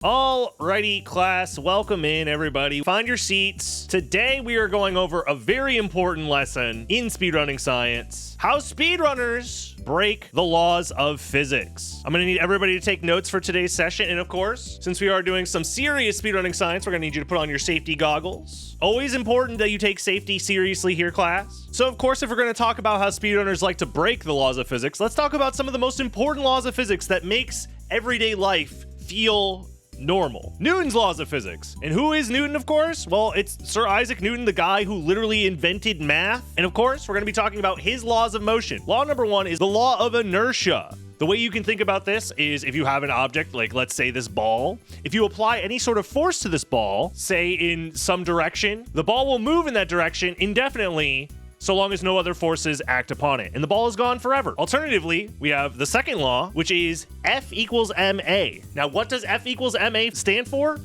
Alrighty, class, welcome in, everybody. Find your seats. Today we are going over a very important lesson in speedrunning science: how speedrunners break the laws of physics. I'm gonna need everybody to take notes for today's session, and of course, since we are doing some serious speedrunning science, we're gonna need you to put on your safety goggles. Always important that you take safety seriously here, class. So of course, if we're gonna talk about how speedrunners like to break the laws of physics, let's talk about some of the most important laws of physics that makes everyday life feel normal. Newton's laws of physics. And who is Newton, of course? Well, it's Sir Isaac Newton, the guy who literally invented math. And of course, we're going to be talking about his laws of motion. Law number one is the law of inertia. The way you can think about this is if you have an object, like let's say this ball, if you apply any sort of force to this ball, say in some direction, the ball will move in that direction indefinitely, so long as no other forces act upon it, and the ball is gone forever. Alternatively, we have the second law, which is F equals ma. Now, what does F equals ma stand for?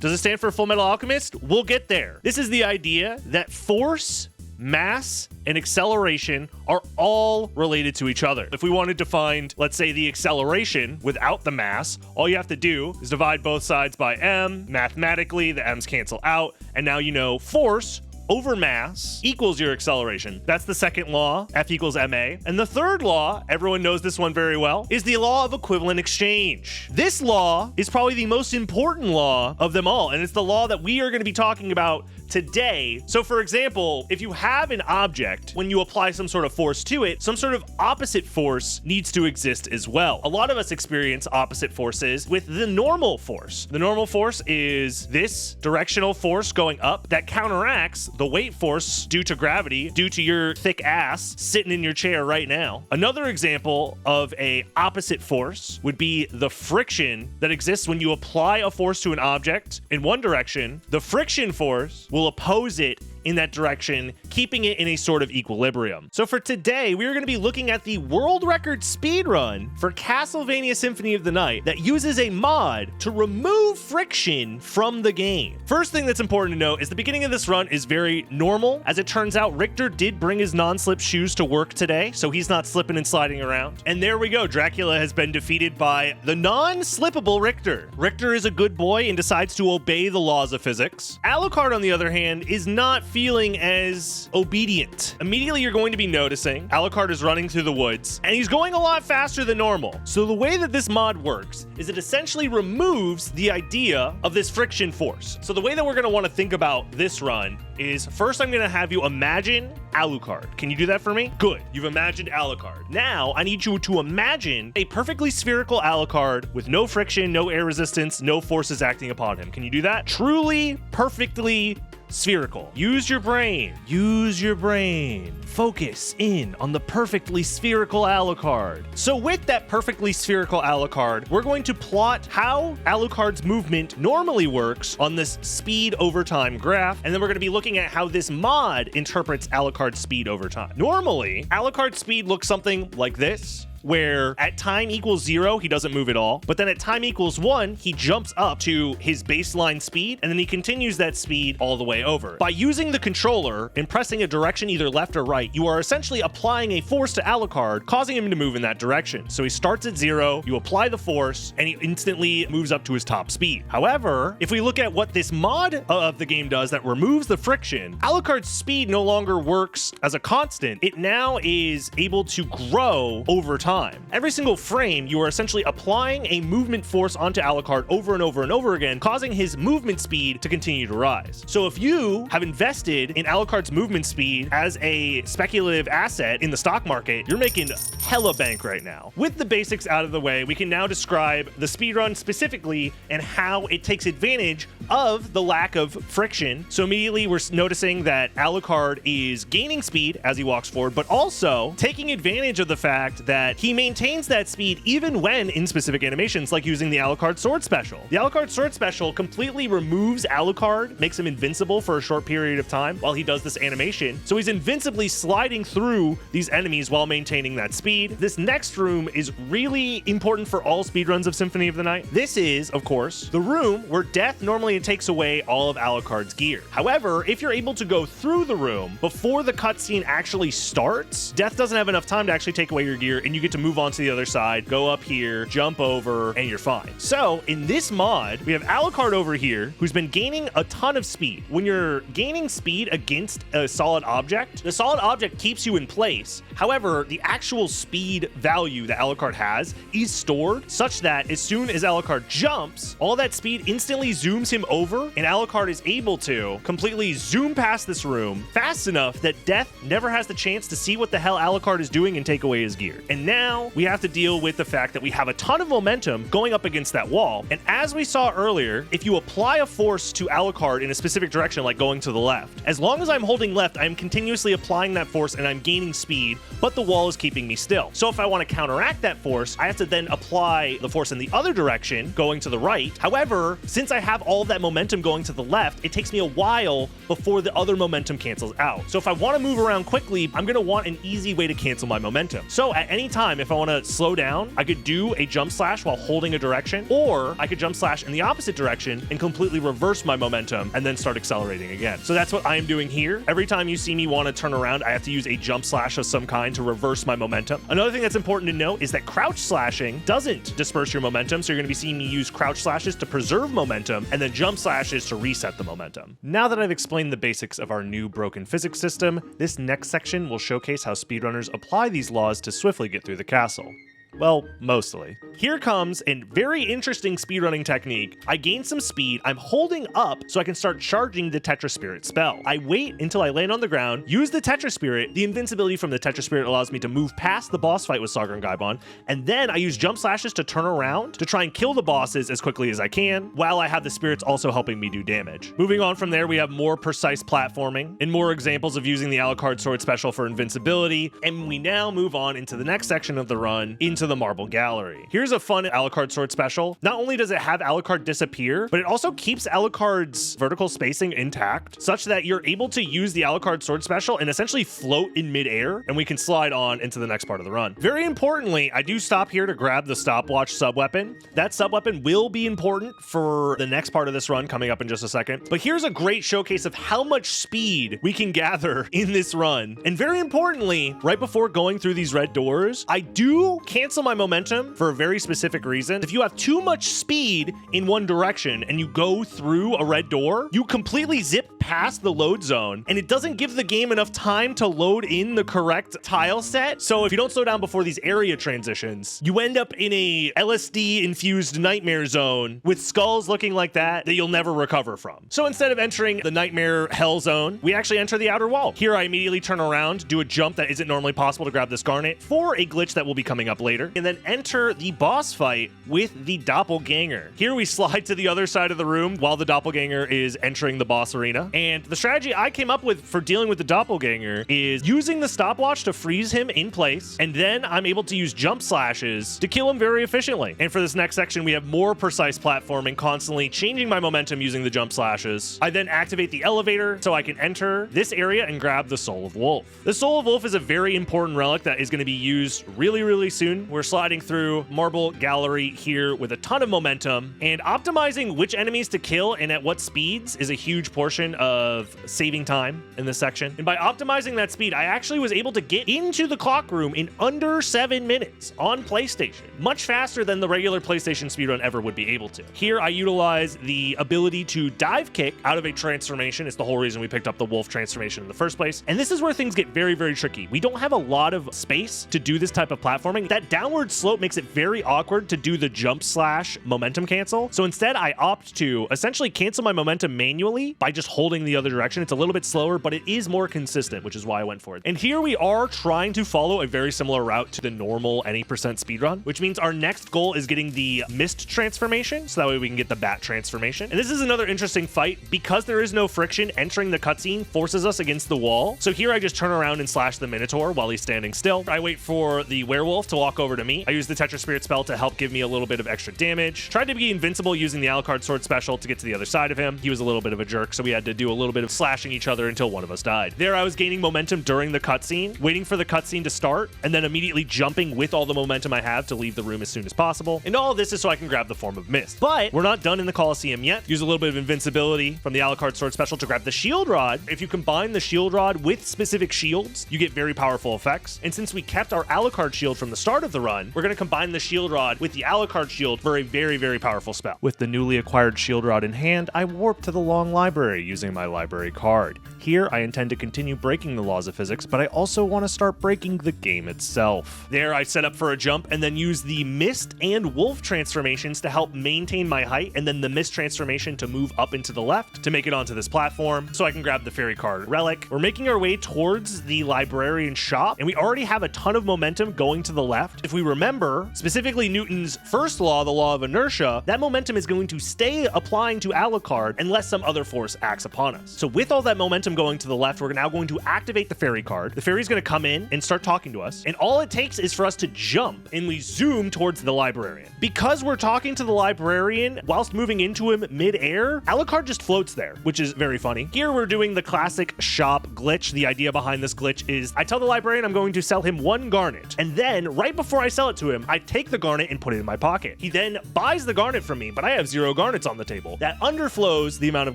Does it stand for Full Metal Alchemist? We'll get there. This is the idea that force, mass, and acceleration are all related to each other. If we wanted to find, let's say, the acceleration without the mass, all you have to do is divide both sides by m. Mathematically, the m's cancel out, and now you know force over mass equals your acceleration. That's the second law, F equals ma. And the third law, everyone knows this one very well, is the law of equivalent exchange. This law is probably the most important law of them all, and it's the law that we are going to be talking about today. So for example, if you have an object, when you apply some sort of force to it, some sort of opposite force needs to exist as well. A lot of us experience opposite forces with the normal force. The normal force is this directional force going up that counteracts the weight force due to gravity, due to your thick ass sitting in your chair right now. Another example of a opposite force would be the friction that exists when you apply a force to an object in one direction. The friction force will oppose it in that direction, keeping it in a sort of equilibrium. So for today, we're going to be looking at the world record speedrun for Castlevania Symphony of the Night that uses a mod to remove friction from the game. First thing that's important to note is the beginning of this run is very normal. As it turns out, Richter did bring his non-slip shoes to work today, so he's not slipping and sliding around. And there we go. Dracula has been defeated by the non-slippable Richter. Richter is a good boy and decides to obey the laws of physics. Alucard, on the other hand, is not feeling as obedient. Immediately, you're going to be noticing Alucard is running through the woods, and he's going a lot faster than normal. So the way that this mod works is it essentially removes the idea of this friction force. So the way that we're going to want to think about this run is first I'm going to have you imagine Alucard. Can you do that for me? Good. You've imagined Alucard. Now I need you to imagine a perfectly spherical Alucard with no friction, no air resistance, no forces acting upon him. Can you do that? Truly, perfectly spherical. Use your brain. Use your brain. Focus in on the perfectly spherical Alucard. So with that perfectly spherical Alucard, we're going to plot how Alucard's movement normally works on this speed over time graph, and then we're going to be looking at how this mod interprets Alucard's speed over time. Normally, Alucard's speed looks something like this, where at time equals 0, he doesn't move at all. But then at time equals 1, he jumps up to his baseline speed, and then he continues that speed all the way over. By using the controller and pressing a direction either left or right, you are essentially applying a force to Alucard, causing him to move in that direction. So he starts at 0, you apply the force, and he instantly moves up to his top speed. However, if we look at what this mod of the game does that removes the friction, Alucard's speed no longer works as a constant. It now is able to grow over time. Every single frame, you are essentially applying a movement force onto Alucard over and over and over again, causing his movement speed to continue to rise. So if you have invested in Alucard's movement speed as a speculative asset in the stock market, you're making hella bank right now. With the basics out of the way, we can now describe the speedrun specifically and how it takes advantage of the lack of friction. So immediately we're noticing that Alucard is gaining speed as he walks forward, but also taking advantage of the fact that he maintains that speed even when in specific animations, like using the Alucard Sword Special. The Alucard Sword Special completely removes Alucard, makes him invincible for a short period of time while he does this animation. So he's invincibly sliding through these enemies while maintaining that speed. This next room is really important for all speedruns of Symphony of the Night. This is, of course, the room where death normally takes away all of Alucard's gear. However, if you're able to go through the room before the cutscene actually starts, death doesn't have enough time to actually take away your gear, and you get get to move on to the other side, go up here, jump over, and you're fine. So in this mod, we have Alucard over here, who's been gaining a ton of speed. When you're gaining speed against a solid object, the solid object keeps you in place. However, the actual speed value that Alucard has is stored such that as soon as Alucard jumps, all that speed instantly zooms him over, and Alucard is able to completely zoom past this room fast enough that Death never has the chance to see what the hell Alucard is doing and take away his gear. And now we have to deal with the fact that we have a ton of momentum going up against that wall. And as we saw earlier, if you apply a force to Alucard in a specific direction, like going to the left, as long as I'm holding left, I'm continuously applying that force and I'm gaining speed, but the wall is keeping me still. So if I want to counteract that force, I have to then apply the force in the other direction, going to the right. However, since I have all of that momentum going to the left, it takes me a while before the other momentum cancels out. So if I want to move around quickly, I'm going to want an easy way to cancel my momentum. So at any time, if I want to slow down, I could do a jump slash while holding a direction, or I could jump slash in the opposite direction and completely reverse my momentum and then start accelerating again. So that's what I am doing here. Every time you see me want to turn around, I have to use a jump slash of some kind to reverse my momentum. Another thing that's important to note is that crouch slashing doesn't disperse your momentum, so you're going to be seeing me use crouch slashes to preserve momentum and then jump slashes to reset the momentum. Now that I've explained the basics of our new broken physics system, this next section will showcase how speedrunners apply these laws to swiftly get through the castle. Well, mostly. Here comes a very interesting speedrunning technique. I gain some speed, I'm holding up so I can start charging the Tetra Spirit spell. I wait until I land on the ground, use the Tetra Spirit. The invincibility from the Tetra Spirit allows me to move past the boss fight with Sagar and Gaibon, and then I use jump slashes to turn around to try and kill the bosses as quickly as I can, while I have the spirits also helping me do damage. Moving on from there, we have more precise platforming and more examples of using the Alucard Sword Special for invincibility, and we now move on into the next section of the run, into the Marble Gallery. Here's a fun Alucard Sword Special. Not only does it have Alucard disappear, but it also keeps Alucard's vertical spacing intact, such that you're able to use the Alucard Sword Special and essentially float in midair, and we can slide on into the next part of the run. Very importantly, I do stop here to grab the stopwatch sub-weapon. That sub-weapon will be important for the next part of this run coming up in just a second, but here's a great showcase of how much speed we can gather in this run. And very importantly, right before going through these red doors, I do cancel my momentum for a very specific reason. If you have too much speed in one direction and you go through a red door, you completely zip past the load zone, and it doesn't give the game enough time to load in the correct tile set. So if you don't slow down before these area transitions, you end up in a LSD infused nightmare zone with skulls looking like that you'll never recover from. So instead of entering the nightmare hell zone, we actually enter the outer wall. Here I immediately turn around, do a jump that isn't normally possible to grab this garnet for a glitch that will be coming up later, and then enter the boss fight with the doppelganger. Here we slide to the other side of the room while the doppelganger is entering the boss arena. And the strategy I came up with for dealing with the doppelganger is using the stopwatch to freeze him in place, and then I'm able to use jump slashes to kill him very efficiently. And for this next section, we have more precise platforming, constantly changing my momentum using the jump slashes. I then activate the elevator so I can enter this area and grab the Soul of Wolf. The Soul of Wolf is a very important relic that is going to be used really soon. We're sliding through Marble Gallery here with a ton of momentum, and optimizing which enemies to kill and at what speeds is a huge portion of saving time in this section. And by optimizing that speed, I actually was able to get into the clock room in under 7 minutes on PlayStation, much faster than the regular PlayStation speedrun ever would be able to. Here I utilize the ability to dive kick out of a transformation. It's the whole reason we picked up the wolf transformation in the first place. And this is where things get very tricky. We don't have a lot of space to do this type of platforming. That downward slope makes it very awkward to do the jump slash momentum cancel. So instead I opt to essentially cancel my momentum manually by just holding the other direction. It's a little bit slower, but it is more consistent, which is why I went for it. And here we are trying to follow a very similar route to the normal any percent speedrun, which means our next goal is getting the mist transformation, so that way we can get the bat transformation. And this is another interesting fight. Because there is no friction, entering the cutscene forces us against the wall. So here I just turn around and slash the Minotaur while he's standing still. I wait for the werewolf to walk over to me. I use the Tetra Spirit spell to help give me a little bit of extra damage. Tried to be invincible using the Alucard Sword Special to get to the other side of him. He was a little bit of a jerk, so we had to do a little bit of slashing each other until one of us died. There I was gaining momentum during the cutscene, waiting for the cutscene to start, and then immediately jumping with all the momentum I have to leave the room as soon as possible. And all of this is so I can grab the Form of Mist. But we're not done in the Coliseum yet. Use a little bit of invincibility from the Alucard Sword Special to grab the Shield Rod. If you combine the Shield Rod with specific shields, you get very powerful effects. And since we kept our Alucard shield from the start of the run, we're going to combine the Shield Rod with the Alucard shield for a very, very powerful spell. With the newly acquired Shield Rod in hand, I warp to the Long Library using my library card. Here, I intend to continue breaking the laws of physics, but I also want to start breaking the game itself. There, I set up for a jump and then use the Mist and Wolf transformations to help maintain my height, and then the Mist transformation to move up into the left to make it onto this platform so I can grab the Fairy Card Relic. We're making our way towards the librarian shop, and we already have a ton of momentum going to the left. If we remember, specifically Newton's first law, the law of inertia, that momentum is going to stay applying to Alucard unless some other force acts upon us. So with all that momentum going to the left, we're now going to activate the Fairy Card. The Fairy's going to come in and start talking to us, and all it takes is for us to jump, and we zoom towards the librarian. Because we're talking to the librarian whilst moving into him mid-air, Alucard just floats there, which is very funny. Here we're doing the classic shop glitch. The idea behind this glitch is I tell the librarian I'm going to sell him 1 garnet, and then right before I sell it to him, I take the garnet and put it in my pocket. He then buys the garnet from me, but I have 0 garnets on the table. That underflows the amount of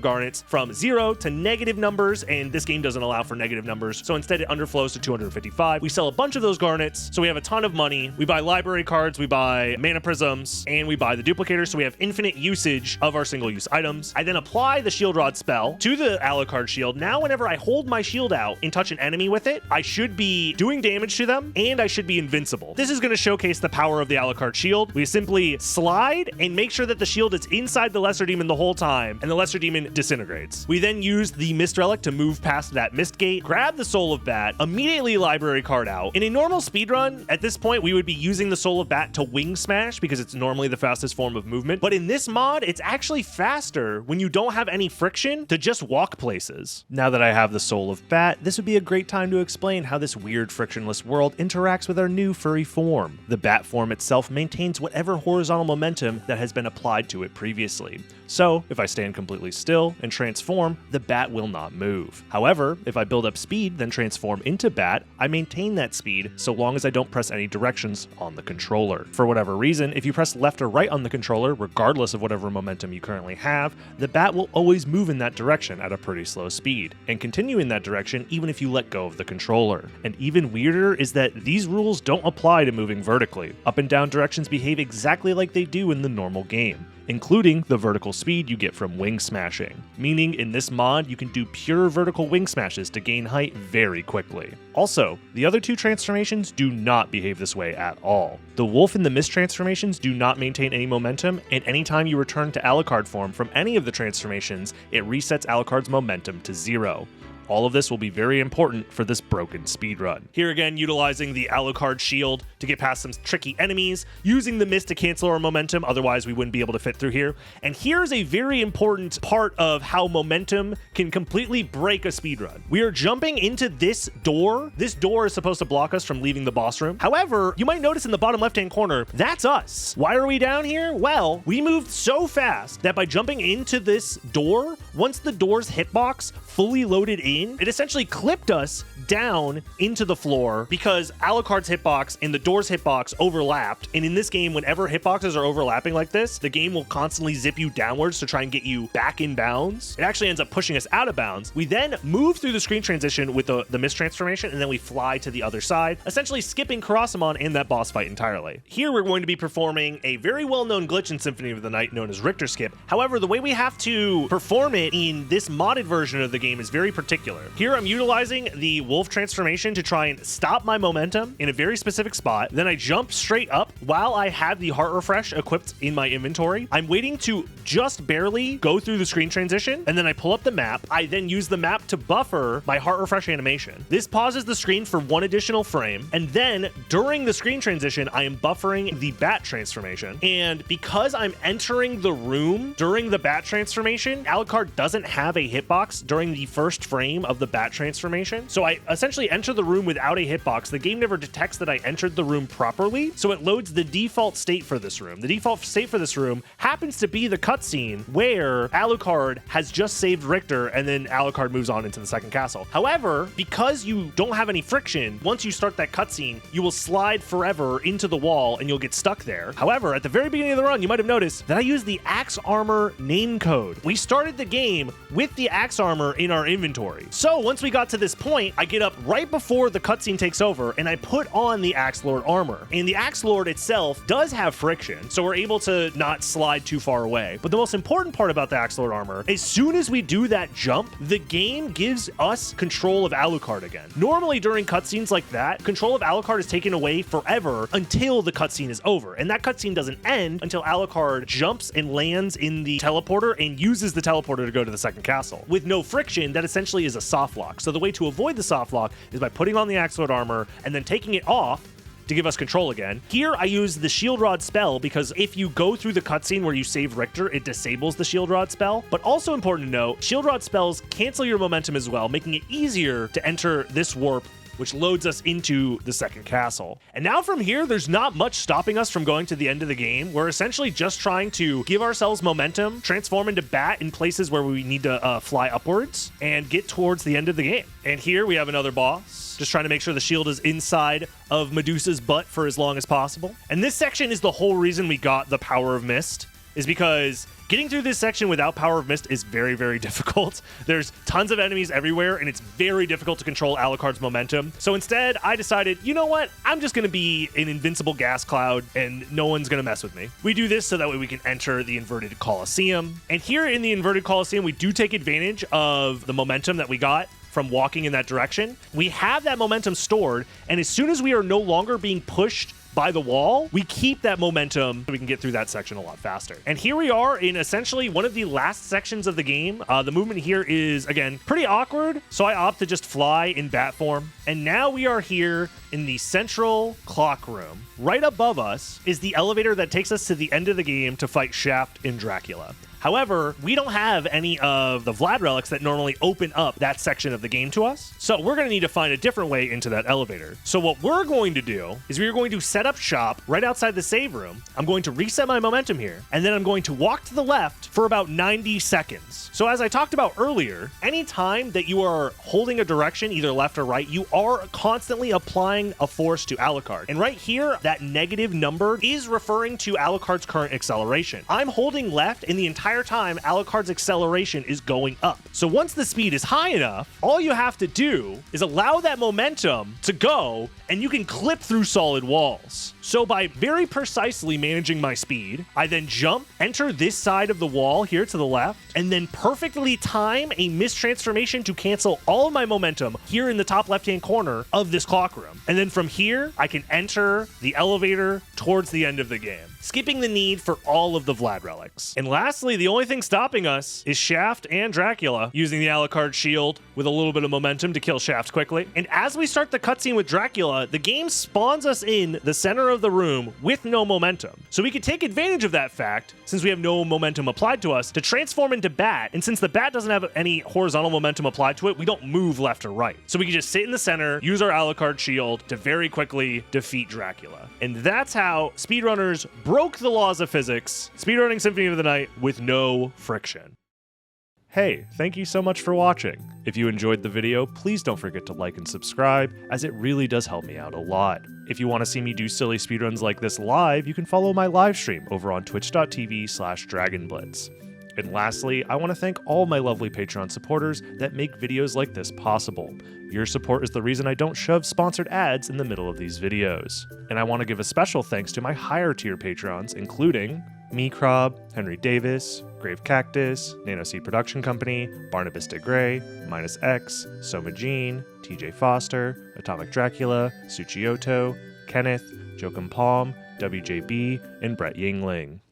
garnets from 0 to negative numbers, and this game doesn't allow for negative numbers, so instead it underflows to 255. We sell a bunch of those garnets, so we have a ton of money. We buy library cards, we buy mana prisms, and we buy the duplicators, so we have infinite usage of our single-use items. I then apply the Shield Rod spell to the Alucard shield. Now whenever I hold my shield out and touch an enemy with it, I should be doing damage to them, and I should be invincible. This is going to showcase the power of the Alucard shield. We simply slide and make sure that the shield is inside the Lesser Demon the whole time, and the Lesser Demon disintegrates. We then use the Mist Relic to move past that Mist Gate, grab the Soul of Bat, immediately library card out. In a normal speedrun, at this point, we would be using the Soul of Bat to wing smash because it's normally the fastest form of movement. But in this mod, it's actually faster when you don't have any friction to just walk places. Now that I have the Soul of Bat, this would be a great time to explain how this weird frictionless world interacts with our new furry form. The bat form itself maintains whatever horizontal momentum that has been applied to it previously. So, if I stand completely still and transform, the bat will not move. However, if I build up speed, then transform into bat, I maintain that speed so long as I don't press any directions on the controller. For whatever reason, if you press left or right on the controller, regardless of whatever momentum you currently have, the bat will always move in that direction at a pretty slow speed, and continue in that direction even if you let go of the controller. And even weirder is that these rules don't apply to moving vertically. Up and down directions behave exactly like they do in the normal game, including the vertical speed you get from wing smashing. Meaning in this mod, you can do pure vertical wing smashes to gain height very quickly. Also, the other 2 transformations do not behave this way at all. The Wolf and the Mist transformations do not maintain any momentum, and anytime you return to Alucard form from any of the transformations, it resets Alucard's momentum to 0. All of this will be very important for this broken speedrun. Here again, utilizing the Alucard shield to get past some tricky enemies, using the Mist to cancel our momentum, otherwise we wouldn't be able to fit through here. And here's a very important part of how momentum can completely break a speedrun. We are jumping into this door. This door is supposed to block us from leaving the boss room. However, you might notice in the bottom left-hand corner, that's us. Why are we down here? Well, we moved so fast that by jumping into this door, once the door's hitbox fully loaded in, it essentially clipped us down into the floor because Alucard's hitbox and the door's hitbox overlapped. And in this game, whenever hitboxes are overlapping like this, the game will constantly zip you downwards to try and get you back in bounds. It actually ends up pushing us out of bounds. We then move through the screen transition with the Mist transformation, and then we fly to the other side, essentially skipping Karasamon and that boss fight entirely. Here we're going to be performing a very well-known glitch in Symphony of the Night known as Richter Skip. However, the way we have to perform it in this modded version of the game is very particular. Here I'm utilizing the Wolf transformation to try and stop my momentum in a very specific spot. Then I jump straight up while I have the heart refresh equipped in my inventory. I'm waiting to just barely go through the screen transition, and then I pull up the map. I then use the map to buffer my heart refresh animation. This pauses the screen for 1 additional frame, and then during the screen transition, I am buffering the bat transformation. And because I'm entering the room during the bat transformation, Alucard doesn't have a hitbox during the first frame of the bat transformation. So I essentially enter the room without a hitbox, the game never detects that I entered the room properly, so it loads the default state for this room. The default state for this room happens to be the cutscene where Alucard has just saved Richter, and then Alucard moves on into the second castle. However, because you don't have any friction, once you start that cutscene, you will slide forever into the wall and you'll get stuck there. However, at the very beginning of the run, you might have noticed that I used the Axe Armor name code. We started the game with the Axe Armor in our inventory. So once we got to this point, I get up right before the cutscene takes over and I put on the Axe Lord armor. And the Axe Lord itself does have friction, so we're able to not slide too far away. But the most important part about the Axe Lord armor, as soon as we do that jump, the game gives us control of Alucard again. Normally during cutscenes like that, control of Alucard is taken away forever until the cutscene is over. And that cutscene doesn't end until Alucard jumps and lands in the teleporter and uses the teleporter to go to the second castle. With no friction, that essentially is a soft lock. So the way to avoid the soft lock is by putting on the Axe Lord armor and then taking it off to give us control again. Here, I use the Shield Rod spell because if you go through the cutscene where you save Richter, it disables the Shield Rod spell. But also important to note, Shield Rod spells cancel your momentum as well, making it easier to enter this warp, which loads us into the second castle. And now from here, there's not much stopping us from going to the end of the game. We're essentially just trying to give ourselves momentum, transform into bat in places where we need to fly upwards, and get towards the end of the game. And here we have another boss, just trying to make sure the shield is inside of Medusa's butt for as long as possible. And this section is the whole reason we got the Power of Mist, is because getting through this section without Power of Mist is very, very difficult. There's tons of enemies everywhere, and it's very difficult to control Alucard's momentum. So instead, I decided, you know what? I'm just going to be an invincible gas cloud, and no one's going to mess with me. We do this so that way we can enter the Inverted Colosseum. And here in the Inverted Colosseum, we do take advantage of the momentum that we got from walking in that direction. We have that momentum stored, and as soon as we are no longer being pushed by the wall, we keep that momentum so we can get through that section a lot faster. And here we are in essentially one of the last sections of the game. The movement here is, again, pretty awkward, so I opt to just fly in bat form. And now we are here in the central clock room. Right above us is the elevator that takes us to the end of the game to fight Shaft and Dracula. However, we don't have any of the Vlad relics that normally open up that section of the game to us. So we're going to need to find a different way into that elevator. So what we're going to do is we're going to set up shop right outside the save room. I'm going to reset my momentum here, and then I'm going to walk to the left for about 90 seconds. So as I talked about earlier, anytime that you are holding a direction, either left or right, you are constantly applying a force to Alucard. And right here, that negative number is referring to Alucard's current acceleration. I'm holding left, and the entire time Alucard's acceleration is going up. So once the speed is high enough, all you have to do is allow that momentum to go, and you can clip through solid walls. So by very precisely managing my speed, I then jump, enter this side of the wall here to the left, and then perfectly time a mistransformation to cancel all of my momentum here in the top left-hand corner of this clock room. And then from here, I can enter the elevator towards the end of the game, skipping the need for all of the Vlad relics. And lastly, the only thing stopping us is Shaft and Dracula using the Alucard shield with a little bit of momentum to kill Shaft quickly. And as we start the cutscene with Dracula, the game spawns us in the center of the room with no momentum. So we could take advantage of that fact, since we have no momentum applied to us, to transform into Bat. And since the Bat doesn't have any horizontal momentum applied to it, we don't move left or right. So we can just sit in the center, use our Alucard shield to very quickly defeat Dracula. And that's how speedrunners broke the laws of physics, speedrunning Symphony of the Night with no friction. Hey, thank you so much for watching. If you enjoyed the video, please don't forget to like and subscribe, as it really does help me out a lot. If you want to see me do silly speedruns like this live, you can follow my live stream over on twitch.tv/dragonblitz. And lastly, I want to thank all my lovely Patreon supporters that make videos like this possible. Your support is the reason I don't shove sponsored ads in the middle of these videos. And I want to give a special thanks to my higher tier patrons, including Microb, Henry Davis, Grave Cactus, Nanoseed Production Company, Barnabas DeGray, Minus X, Soma Jean, TJ Foster, Atomic Dracula, Suchioto, Kenneth, Joachim Palm, WJB, and Brett Yingling.